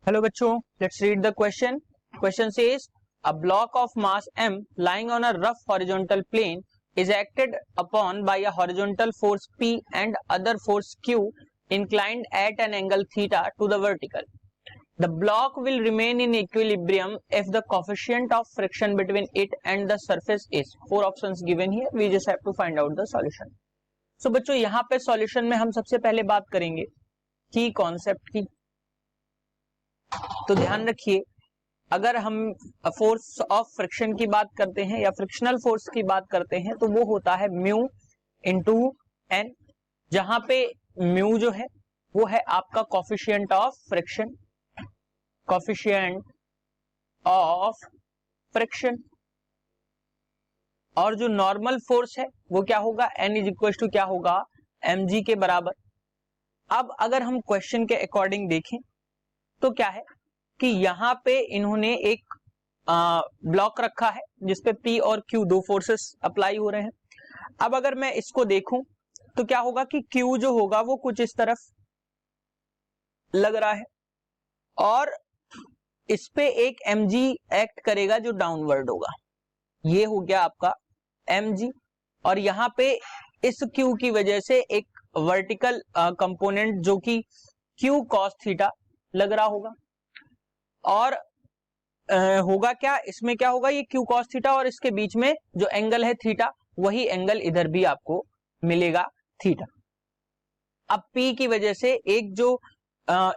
Hello बच्चों, let's read the question. Question says a block of mass m lying on a rough horizontal plane is acted upon by a horizontal force P and other force Q inclined at an angle theta to the vertical. The block will remain in equilibrium if the coefficient of friction between it and the surface is. Four options given here. We just have to find out the solution. So बच्चों यहाँ पे solution में हम सबसे पहले बात करेंगे की कॉन्सेप्ट की. तो ध्यान रखिए, अगर हम फोर्स ऑफ फ्रिक्शन की बात करते हैं या फ्रिक्शनल फोर्स की बात करते हैं तो वो होता है म्यू इंटू एन, जहां पे म्यू जो है वो है आपका coefficient of friction, coefficient of friction, और जो नॉर्मल फोर्स है वो क्या होगा, एन इज इक्वल टू क्या होगा, mg के बराबर. अब अगर हम क्वेश्चन के अकॉर्डिंग देखें तो क्या है कि यहाँ पे इन्होंने एक ब्लॉक रखा है जिसपे P और Q दो फोर्सेस अप्लाई हो रहे हैं. अब अगर मैं इसको देखूं तो क्या होगा कि Q जो होगा वो कुछ इस तरफ लग रहा है और इस पे एक mg एक्ट करेगा जो डाउनवर्ड होगा. ये हो गया आपका mg, और यहाँ पे इस Q की वजह से एक वर्टिकल कंपोनेंट जो कि Q cos थीटा लग रहा होगा. और होगा क्या, इसमें क्या होगा, ये Q cos थीटा और इसके बीच में जो एंगल है थीटा, वही एंगल इधर भी आपको मिलेगा थीटा. अब P की वजह से एक जो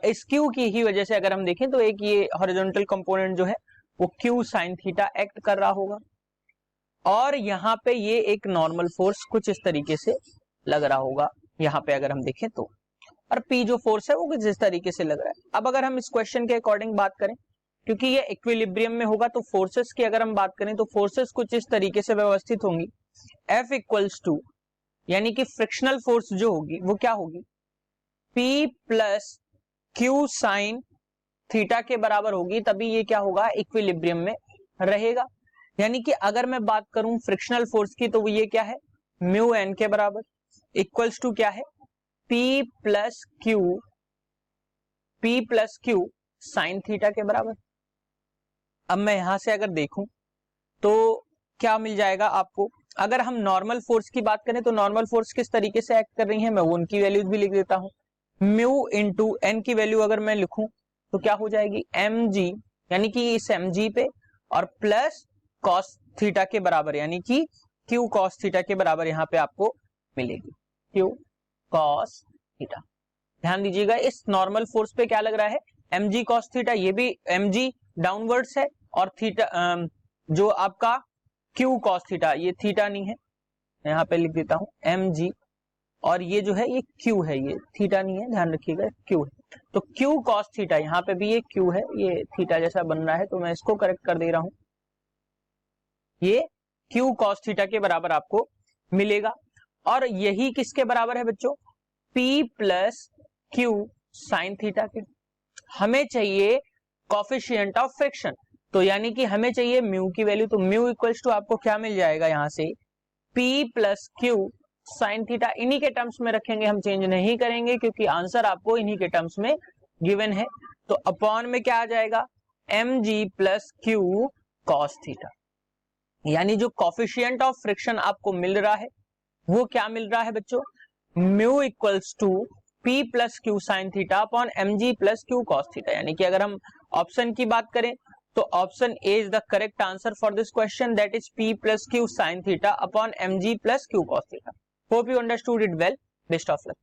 इस Q की ही वजह से अगर हम देखें तो एक ये हॉरिजॉन्टल कंपोनेंट जो है वो Q sin थीटा एक्ट कर रहा होगा, और यहाँ पे ये एक नॉर्मल फोर्स कुछ इस तरीके से लग रहा होगा यहाँ पे अगर हम देखें तो, और P जो फोर्स है वो कुछ इस तरीके से लग रहा है. अब अगर हम इस क्वेश्चन के अकॉर्डिंग बात करें, क्योंकि ये इक्विलिब्रियम में होगा तो फोर्सेस की अगर हम बात करें तो फोर्सेस कुछ इस तरीके से व्यवस्थित होंगी. F इक्वल्स टू, यानी कि फ्रिक्शनल फोर्स जो होगी वो क्या होगी, P plus Q sine theta के बराबर होगी, तभी ये क्या होगा, इक्विलिब्रियम में रहेगा. यानी कि अगर मैं बात करूं फ्रिक्शनल फोर्स की तो ये क्या है, म्यू एन के बराबर इक्वल्स टू क्या है, P plus Q sine theta के बराबर. अब मैं यहां से अगर देखूं तो क्या मिल जाएगा आपको, अगर हम नॉर्मल फोर्स की बात करें तो नॉर्मल फोर्स किस तरीके से एक्ट कर रही है, मैं वो उनकी वैल्यूज भी लिख देता हूं. म्यू इंटू एन की वैल्यू अगर मैं लिखूं तो क्या हो जाएगी, mg, यानी कि इस mg पे और प्लस cos थीटा के बराबर, यानी कि q cos थीटा के बराबर यहाँ पे आपको मिलेगी, q cos थीटा. ध्यान दीजिएगा, इस नॉर्मल फोर्स पे क्या लग रहा है, mg cos थीटा, ये भी mg डाउनवर्ड्स है, और थीटा जो आपका q cos थीटा, ये थीटा नहीं है, यहाँ पे लिख देता हूं mg, और ये जो है ये q है, ये थीटा नहीं है, ध्यान रखिएगा q है. तो q cos थीटा, यहाँ पे भी ये q है, ये थीटा जैसा बन रहा है तो मैं इसको करेक्ट कर दे रहा हूं, ये q cos थीटा के बराबर आपको मिलेगा. और यही किसके बराबर है बच्चों, P plus Q sine theta के. हमें चाहिए कोफिशिएंट ऑफ फ्रिक्शन, तो यानी कि हमें चाहिए म्यू की वैल्यू, तो म्यू इक्वल्स टू आपको क्या मिल जाएगा, यहां से P plus Q sine theta. इन्हीं के टर्म्स में रखेंगे, हम चेंज नहीं करेंगे क्योंकि आंसर आपको इन्हीं के टर्म्स में गिवन है. तो अपॉन में क्या आ जाएगा, mg plus Q cos theta. यानी जो कोफिशिएंट ऑफ फ्रिक्शन आपको मिल रहा है वो क्या मिल रहा है बच्चों, mu equals to P plus Q sine theta upon mg plus Q cos theta. यानी कि अगर हम ऑप्शन की बात करें तो option A is the correct answer for this question, that is P plus Q sine theta upon mg plus Q cos theta. Hope you understood it well. Best of luck.